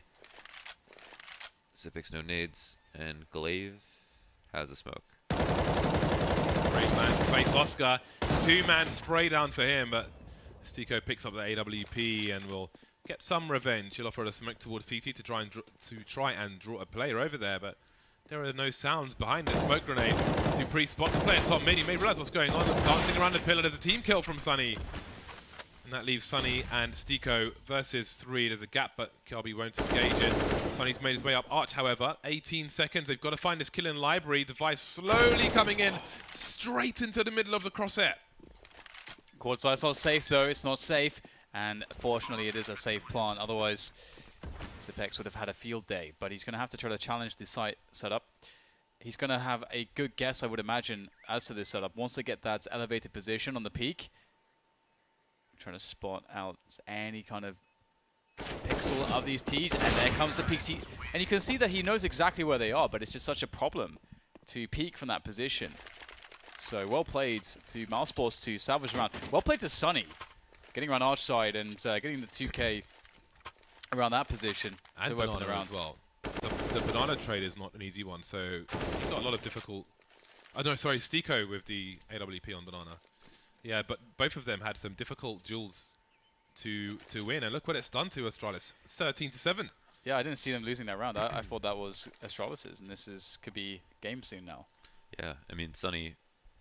Zipex no nades, and Glaive has a smoke. Great man to face Oscar. 2-man spray down for him, but Stiko picks up the AWP and will get some revenge. He'll offer a smoke towards CT to try and draw a player over there, but there are no sounds behind the smoke grenade. Dupree spots a player top mid. He may realize what's going on. Dancing around the pillar. There's a team kill from Sunny. And that leaves Sunny and Stiko versus 3. There's a gap, but Kirby won't engage it. Sunny's made his way up Arch, however. 18 seconds. They've got to find this kill in library. Device slowly coming in straight into the middle of the crosshair. Quad site's not safe though. It's not safe. And fortunately, it is a safe plant. Otherwise, Zipex would have had a field day. But he's going to have to try to challenge the site setup. He's going to have a good guess, I would imagine, as to this setup. Once they get that elevated position on the peak, trying to spot out any kind of pixel of these T's, and there comes the peak. And you can see that he knows exactly where they are, but it's just such a problem to peek from that position. So well played to Mousesports to salvage around. Well played to Sunny, getting around Arch side and getting the 2K around that position and to open the round as well. The banana trade is not an easy one, so he's got a lot of difficult. Oh no, sorry, Stiko with the AWP on banana. Yeah, but both of them had some difficult duels to win, and look what it's done to Astralis. 13-7. Yeah, I didn't see them losing that round. I thought that was Astralis's, and could be game soon now. Yeah, I mean, Sunny,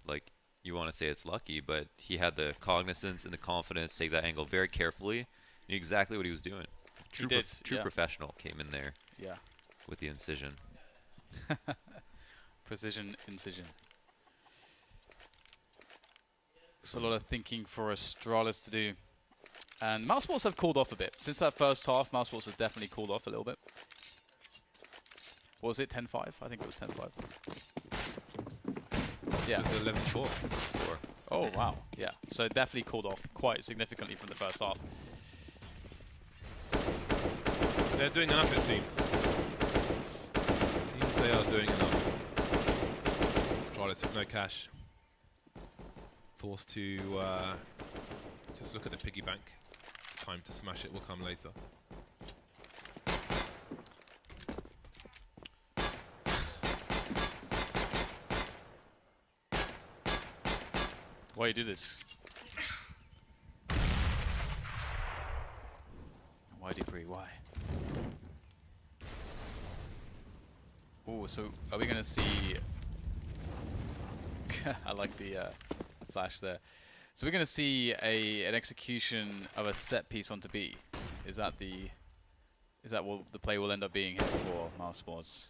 like, you want to say it's lucky, but he had the cognizance and the confidence to take that angle very carefully. Knew exactly what he was doing. True professional came in there. Yeah. With the incision. Precision incision. It's a lot of thinking for Astralis to do. And Moussports have cooled off a bit. Since that first half, Moussports have definitely cooled off a little bit. What was it, 10-5? I think it was 10-5. Yeah. It was 11-4. Oh, wow. Yeah. So definitely cooled off quite significantly from the first half. They're doing enough, it seems. Seems they are doing enough. Astralis with no cash. Forced to just look at the piggy bank. Time to smash it will come later. Why do you do this? Why Dupree? Why? Oh, so are we gonna see? I like the flash there. So we're gonna see an execution of a set piece onto B. Is that what the play will end up being here for Mousesports?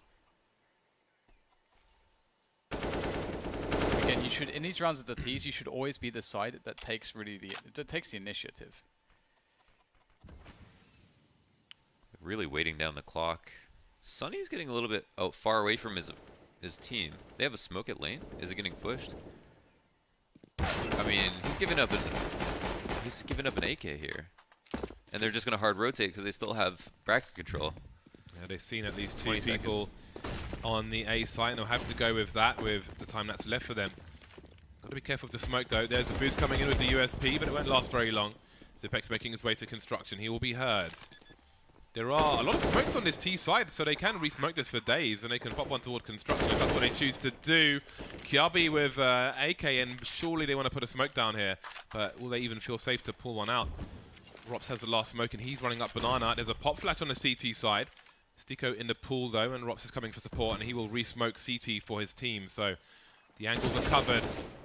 Again, you should in these rounds of the T's, you should always be the side that takes the initiative. Really weighting down the clock. Sunny's getting a little bit far away from his team. They have a smoke at lane. Is it getting pushed? I mean, he's giving up an AK here, and they're just gonna hard rotate because they still have bracket control. Yeah, they've seen at least 2 people on the A site, and they'll have to go with that with the time that's left for them. Got to be careful of the smoke though. There's a boost coming in with the USP, but it won't last very long. Zipex making his way to construction. He will be heard. There are a lot of smokes on this T side, so they can re-smoke this for days, and they can pop one toward construction if that's what they choose to do. Kiabi with AK, and surely they want to put a smoke down here, but will they even feel safe to pull one out? Rops has the last smoke, and he's running up Banana. There's a pop flash on the CT side. Stico in the pool, though, and Rops is coming for support, and he will re-smoke CT for his team, so the angles are covered.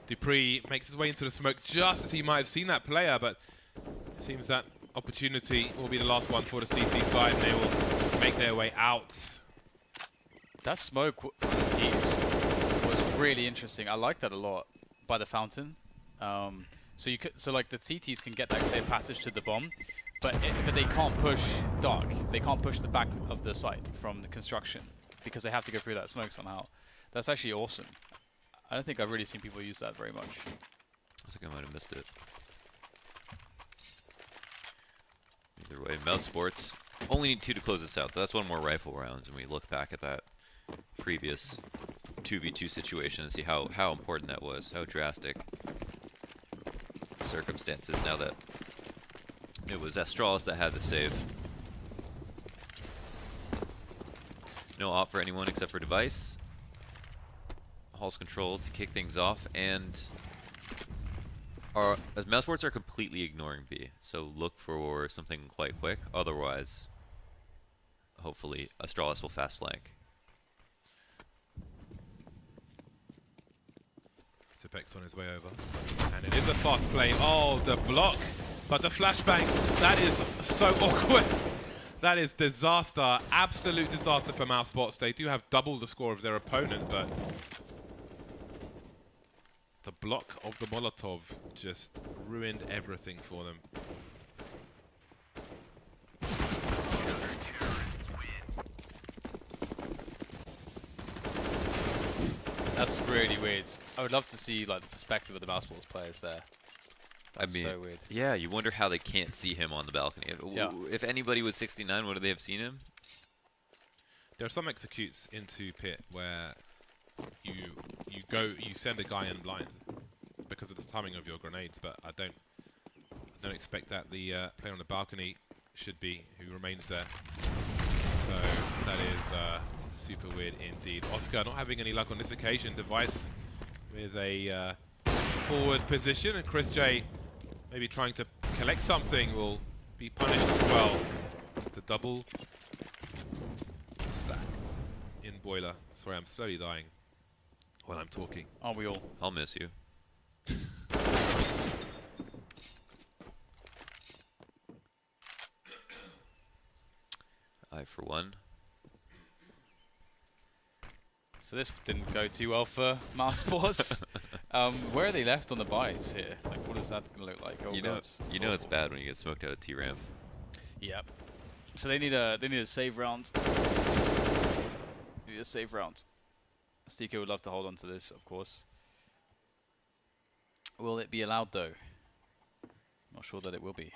Dupree makes his way into the smoke just as he might have seen that player, but it seems that opportunity will be the last one for the CT side, and they will make their way out. That smoke for the T's was really interesting. I like that a lot by the fountain. So like the CTs can get that clear passage to the bomb, but they can't push dark. They can't push the back of the site from the construction because they have to go through that smoke somehow. That's actually awesome. I don't think I've really seen people use that very much. I think I might have missed it. Either way, Mousesports only need 2 to close this out. That's one more rifle round, and we look back at that previous 2v2 situation and see how important that was, how drastic circumstances now that it was Astralis that had the save. No op for anyone except for Device. Hall's control to kick things off, and as Mousesports are completely ignoring B, so look for something quite quick. Otherwise, hopefully, Astralis will fast flank. Zipex on his way over, and it is a fast play. Oh, the block, but the flashbang, that is so awkward. That is disaster, absolute disaster for Mousesports. They do have double the score of their opponent, but the block of the Molotov just ruined everything for them. That's really weird. I would love to see like the perspective of the Mousesports players there. That's so weird. Yeah, you wonder how they can't see him on the balcony. If anybody was 69, would they have seen him? There are some executes into pit where you send a guy in blind because of the timing of your grenades, but I don't expect that the player on the balcony should be, who remains there. So that is super weird indeed. Oscar not having any luck on this occasion. Device with a forward position, and Chris J maybe trying to collect something will be punished as well. The double stack in boiler. Sorry, I'm slowly dying while I'm talking. Aren't we all? I'll miss you. I, for one. So this didn't go too well for Mousesports. Where are they left on the buys here? Like, what is that going to look like? Oh, You know, God, you know it's bad when you get smoked out of T-ramp. Yep. So they need a save round. Need a save round. Stika would love to hold on to this, of course. Will it be allowed though? Not sure that it will be.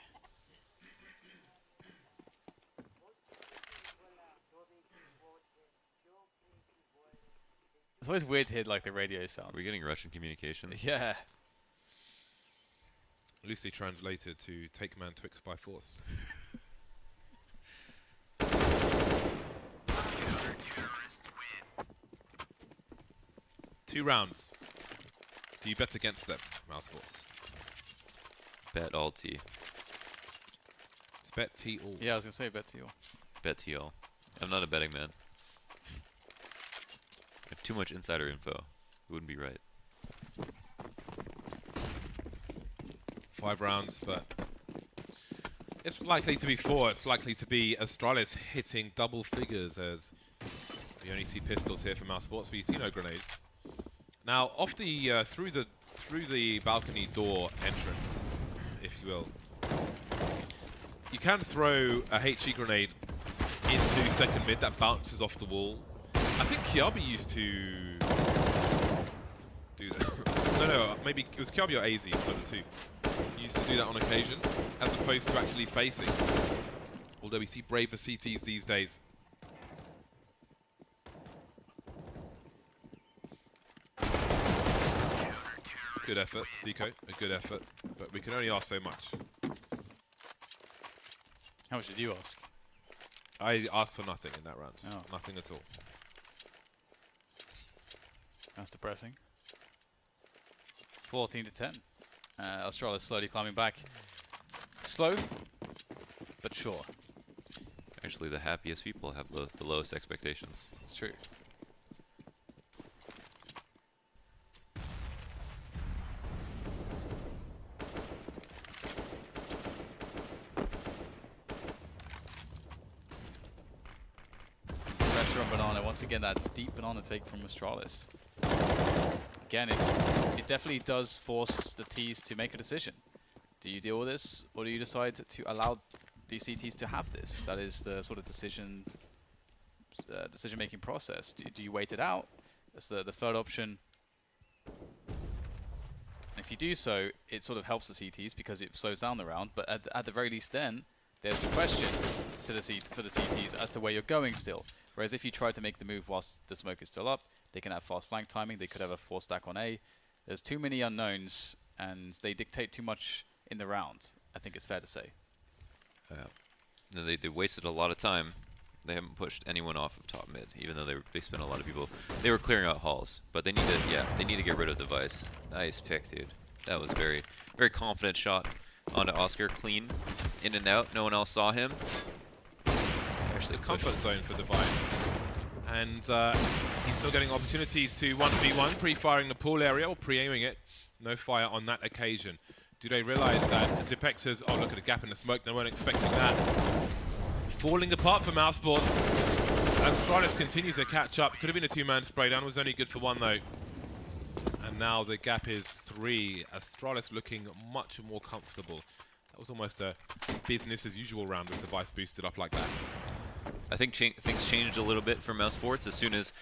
It's always weird to hear like the radio sounds. We're getting Russian communications. Yeah. Loosely translated to take man Twix by force. Two rounds. Do you bet against them, Mousesports? Bet all T. It's bet T all. Yeah, I was gonna say bet to you. Bet T all. I'm not a betting man. I have too much insider info. It wouldn't be right. 5 rounds, but it's likely to be 4. It's likely to be Astralis hitting double figures, as we only see pistols here for Mousesports, but you see no grenades. Now, off the through the balcony door entrance, if you will, you can throw a HE grenade into second mid that bounces off the wall. I think Kiabi used to do that. No, maybe it was Kiabi or AZ, one of the two. Used to do that on occasion, as opposed to actually facing. Although we see braver CTs these days. Good effort, Stiko. A good effort. But we can only ask so much. How much did you ask? I asked for nothing in that round. Oh. Nothing at all. That's depressing. 14 to 10. Astralis slowly climbing back. Slow, but sure. Actually, the happiest people have the lowest expectations. It's true. Pressure on Banana. Once again, that steep banana take from Astralis. Again, it definitely does force the Ts to make a decision. Do you deal with this, or do you decide to allow the CTs to have this? That is the sort of decision-making process. Do you wait it out? That's the third option. If you do so, it sort of helps the CTs because it slows down the round. But at the very least, then there's the question to the for the CTs as to where you're going still. Whereas if you try to make the move whilst the smoke is still up, they can have fast flank timing. They could have a 4 stack on A. There's too many unknowns, and they dictate too much in the round. I think it's fair to say. No, they wasted a lot of time. They haven't pushed anyone off of top mid, even though they spent a lot of people. They were clearing out halls, but they need to they need to get rid of device. Nice pick, dude. That was very confident shot onto Oscar. Clean, in and out. No one else saw him. Actually, comfort zone for device. And he's still getting opportunities to 1v1, pre-firing the pool area or pre-aiming it. No fire on that occasion. Do they realize that Zipex says, oh, look at the gap in the smoke, they weren't expecting that. Falling apart for Mousesports. Astralis continues to catch up. Could have been a 2-man spray down, was only good for 1 though. And now the gap is 3. Astralis looking much more comfortable. That was almost a business as usual round with device boosted up like that. I think things changed a little bit for Mousesports as soon as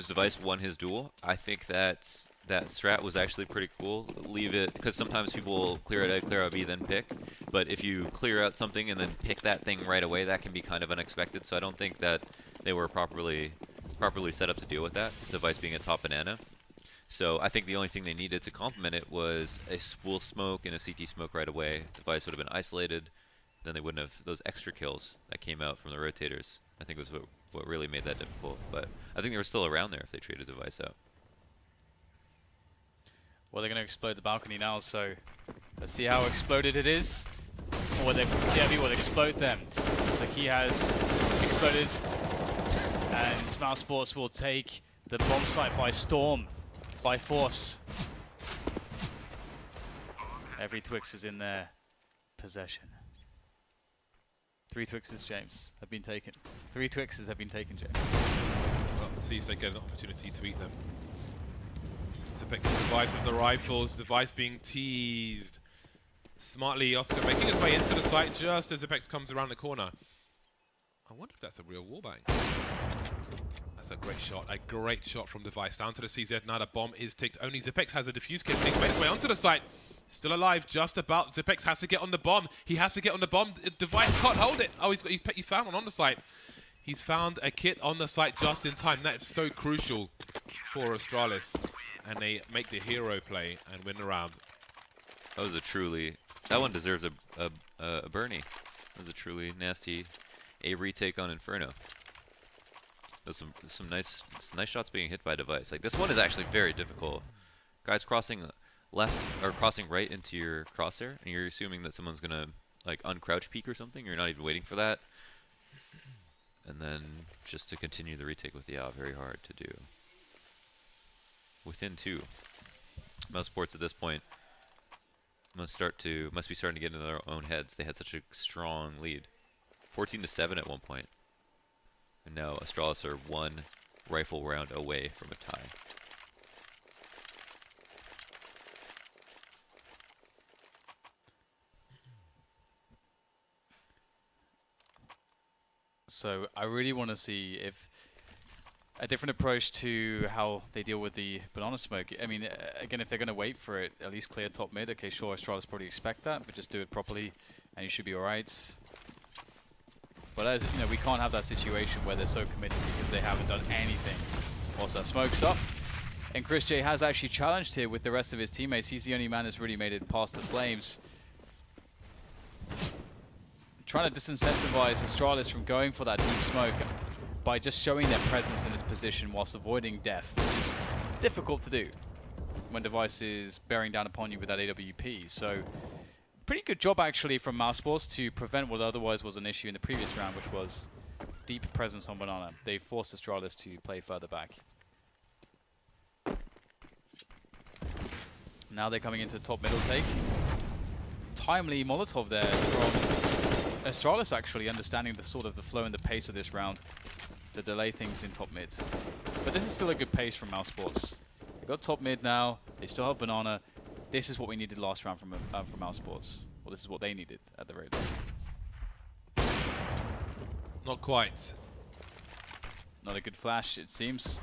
Device won his duel. I think that strat was actually pretty cool. Leave it, because sometimes people will clear out A, clear out B, then pick. But if you clear out something and then pick that thing right away, that can be kind of unexpected. So I don't think that they were properly set up to deal with that, Device being a top banana. So I think the only thing they needed to complement it was a spool smoke and a CT smoke right away. Device would have been isolated. Then they wouldn't have those extra kills that came out from the rotators. I think was what really made that difficult. But I think they were still around there if they traded Device out. Well, they're going to explode the balcony now, so let's see how exploded it is. Or the DRB will explode them. So he has exploded, and Mousesports will take the bomb site by storm, by force. Every Twix is in their possession. 3 Twixes, James, have been taken. 3 Twixes have been taken, James. Well, see if they get an opportunity to eat them. Zepex Device with the rifles, Device being teased. Smartly, Oscar making his way into the site just as Zepex comes around the corner. I wonder if that's a real wallbang. That's a great shot from Device. Down to the CZ, now the bomb is ticked. Only Zepex has a defuse kit, and he's made his way onto the site. Still alive, just about. Zepex has to get on the bomb. He has to get on the bomb. Device can't hold it. Oh, he found one on the site. He's found a kit on the site just in time. That's so crucial for Astralis. And they make the hero play and win the round. That was a truly... That one deserves a Bernie. That was a truly nasty retake on Inferno. There's some nice shots being hit by Device. Like, this one is actually very difficult. Guys crossing left or crossing right into your crosshair, and you're assuming that someone's gonna like uncrouch peek or something. You're not even waiting for that, and then just to continue the retake with the out, very hard to do. Within 2, Mousesports at this point must be starting to get into their own heads. They had such a strong lead, 14-7 at one point, and now Astralis are 1 rifle round away from a tie. So I really want to see if a different approach to how they deal with the banana smoke. I mean, again, if they're going to wait for it, at least clear top mid. Okay, sure, Astralis probably expect that, but just do it properly, and you should be all right. But as you know, we can't have that situation where they're so committed because they haven't done anything. Also, smoke's up, and Chris J has actually challenged here with the rest of his teammates. He's the only man that's really made it past the flames. Trying to disincentivize Astralis from going for that deep smoke by just showing their presence in this position whilst avoiding death, which is difficult to do when Device is bearing down upon you with that AWP. So pretty good job actually from Mousesports to prevent what otherwise was an issue in the previous round, which was deep presence on banana. They forced Astralis to play further back. Now they're coming into top middle take. Timely Molotov there from Astralis, actually understanding the sort of the flow and the pace of this round to delay things in top mid. But this is still a good pace from Mousesports. They got top mid now. They still have banana. This is what we needed last round from Mousesports. Well, this is what they needed at the very least. Not quite. Not a good flash, it seems.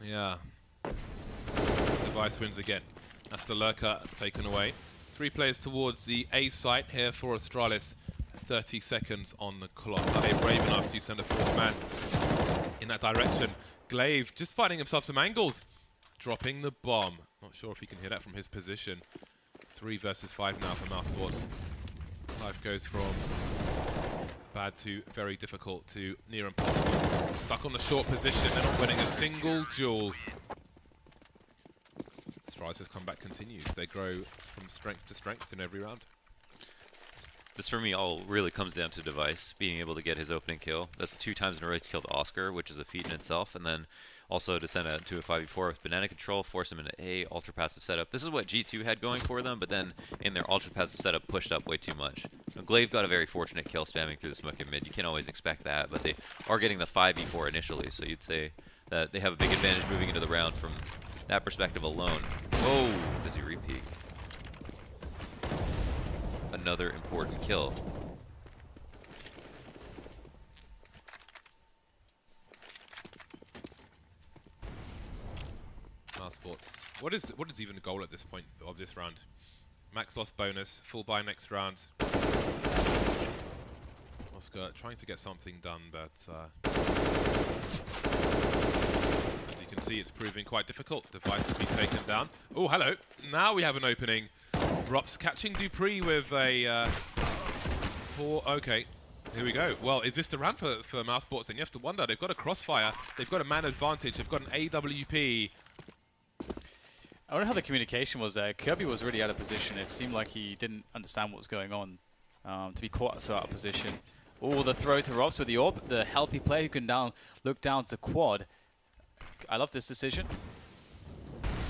Yeah. Device wins again. That's the lurker taken away. 3 players towards the A site here for Astralis. 30 seconds on the clock. Are they brave enough to send a 4th man in that direction? Glaive just finding himself some angles. Dropping the bomb. Not sure if he can hit that from his position. 3 versus 5 now for Mousesports. Life goes from bad to very difficult to near impossible. Stuck on the short position and not winning a single duel. Astralis' comeback continues. They grow from strength to strength in every round. This for me all really comes down to Device being able to get his opening kill. That's the 2 times in a row he killed Oscar, which is a feat in itself, and then also to send to a 5v4 with banana control, force him into A, ultra passive setup. This is what G2 had going for them, but then in their ultra passive setup pushed up way too much. Now, Glaive got a very fortunate kill spamming through the smoke in mid. You can't always expect that, but they are getting the 5v4 initially, so you'd say that they have a big advantage moving into the round from that perspective alone. Oh, does he re-peek? Another important kill. Mousesports. What is even the goal at this point of this round? Max loss bonus, full buy next round. Oscar trying to get something done, but as you can see, it's proving quite difficult. Device has been taken down. Oh, hello. Now we have an opening. Rups catching Dupree with a poor... Okay, here we go. Well, is this the round for Mousesports? And you have to wonder. They've got a crossfire. They've got a man advantage. They've got an AWP. I wonder how the communication was there. Kirby was really out of position. It seemed like he didn't understand what was going on to be caught so out of position. Oh, the throw to Robs with the AWP. The healthy player who can look down to quad. I love this decision.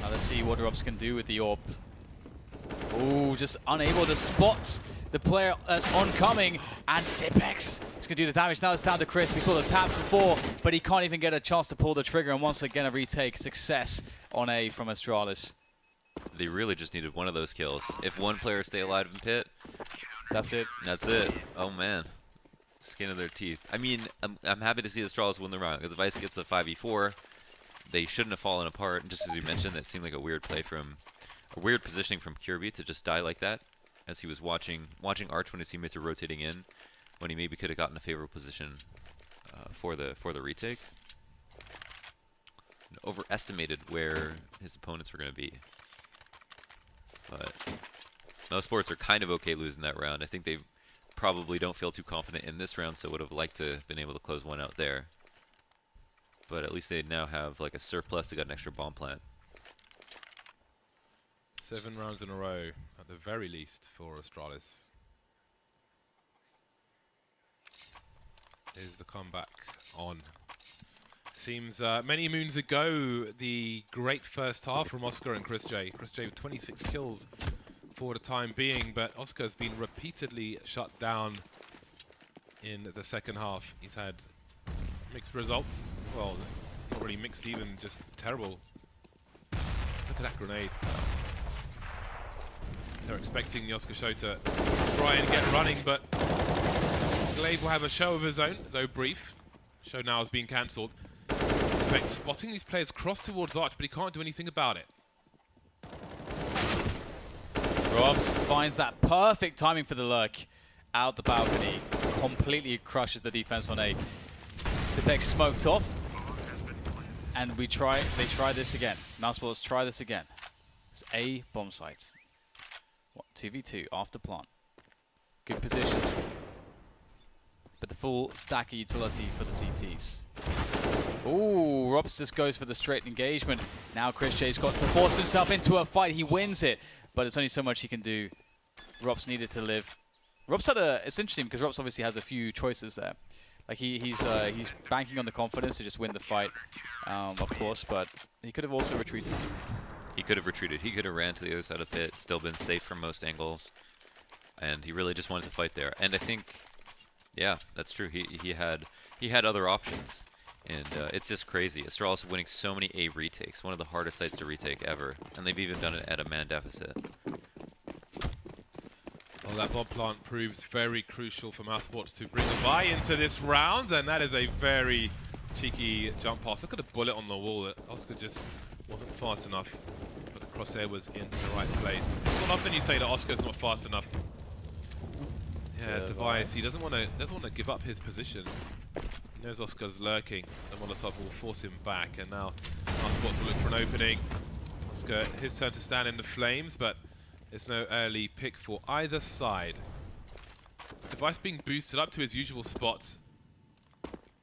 Now let's see what Robs can do with the AWP. Oh, just unable to spot the player that's oncoming, and Zipex is going to do the damage. Now it's down to Chris. We saw the taps before, but he can't even get a chance to pull the trigger, and once again a retake success on A from Astralis. They really just needed one of those kills. If one player stay alive in pit, that's it. That's it. Oh man, skin of their teeth. I mean, I'm happy to see Astralis win the round, because if Ice gets a 5v4, they shouldn't have fallen apart. And just as you mentioned, that seemed like a weird play from, a weird positioning from Kirby to just die like that, as he was watching Arch when his teammates were rotating in, when he maybe could have gotten a favorable position for the retake. And overestimated where his opponents were going to be. But Mousesports are kind of okay losing that round. I think they probably don't feel too confident in this round, so would have liked to have been able to close one out there. But at least they now have like a surplus. They got an extra bomb plant. 7 rounds in a row, at the very least, for Astralis. Is the comeback on? Seems many moons ago, the great first half from Oscar and Chris J. Chris J with 26 kills for the time being, but Oscar's been repeatedly shut down in the second half. He's had mixed results. Well, not really mixed even, just terrible. Look at that grenade. They're expecting the Oscar show to try and get running, but Glaive will have a show of his own, though brief. Show now has been cancelled. Spotting these players cross towards Arch, but he can't do anything about it. Robs finds that perfect timing for the lurk out the balcony. Completely crushes the defense on A. Zipex smoked off, and they try this again. Mousesports try this again. It's A bomb site. What, 2v2 after plant. Good positions, but the full stack of utility for the CTs. Ooh, Robs just goes for the straight engagement. Now Chris J's got to force himself into a fight. He wins it, but it's only so much he can do. Robs needed to live. Robs had a. It's interesting because Robs obviously has a few choices there. Like he's banking on the confidence to just win the fight, of course, but he could have also retreated. He could have retreated. He could have ran to the other side of pit, still been safe from most angles, and he really just wanted to fight there. And I think, yeah, that's true. He had other options, and it's just crazy. Astralis winning so many A retakes, one of the hardest sites to retake ever, and they've even done it at a man deficit. Well, that bomb plant proves very crucial for Mousesports to bring a buy into this round, and that is a very cheeky jump pass. Look at the bullet on the wall. Oscar just wasn't fast enough, but the crosshair was in the right place. It's not often you say that Oscar's not fast enough. Yeah, Device. He doesn't want to give up his position. He knows Oscar's lurking. The Molotov will force him back, and now Mousesports will look for an opening. Oscar, his turn to stand in the flames, but there's no early pick for either side. Device being boosted up to his usual spot.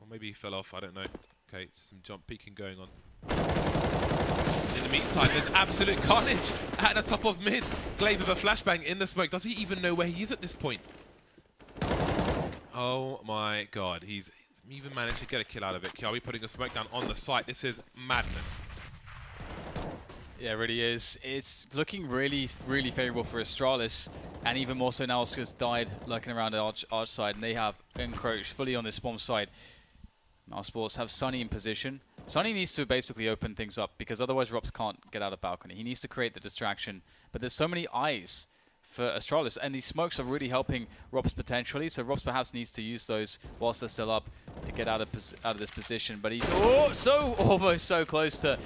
Or maybe he fell off, I don't know. Okay, some jump peeking going on. In the meantime, there's absolute carnage at the top of mid. Glaive with a flashbang in the smoke. Does he even know where he is at this point? Oh my god, he's even managed to get a kill out of it. Kiawi putting a smoke down on the site. This is madness. Yeah, it really is. It's looking really, really favorable for Astralis, and even more so now Oscar's died lurking around the arch side, and they have encroached fully on this bomb side. Mousesports have Sunny in position. Sunny needs to basically open things up, because otherwise Robs can't get out of balcony. He needs to create the distraction, but there's so many eyes for Astralis, and these smokes are really helping Robs potentially, so Robs perhaps needs to use those whilst they're still up to get out of this position, but he's almost so close to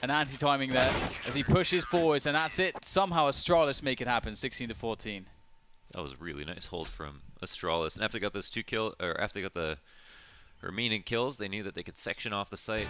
an anti-timing there as he pushes forwards, and that's it. Somehow Astralis make it happen, 16-14. That was a really nice hold from Astralis, and after they got those 2 kills, or after they got the remaining kills, they knew that they could section off the site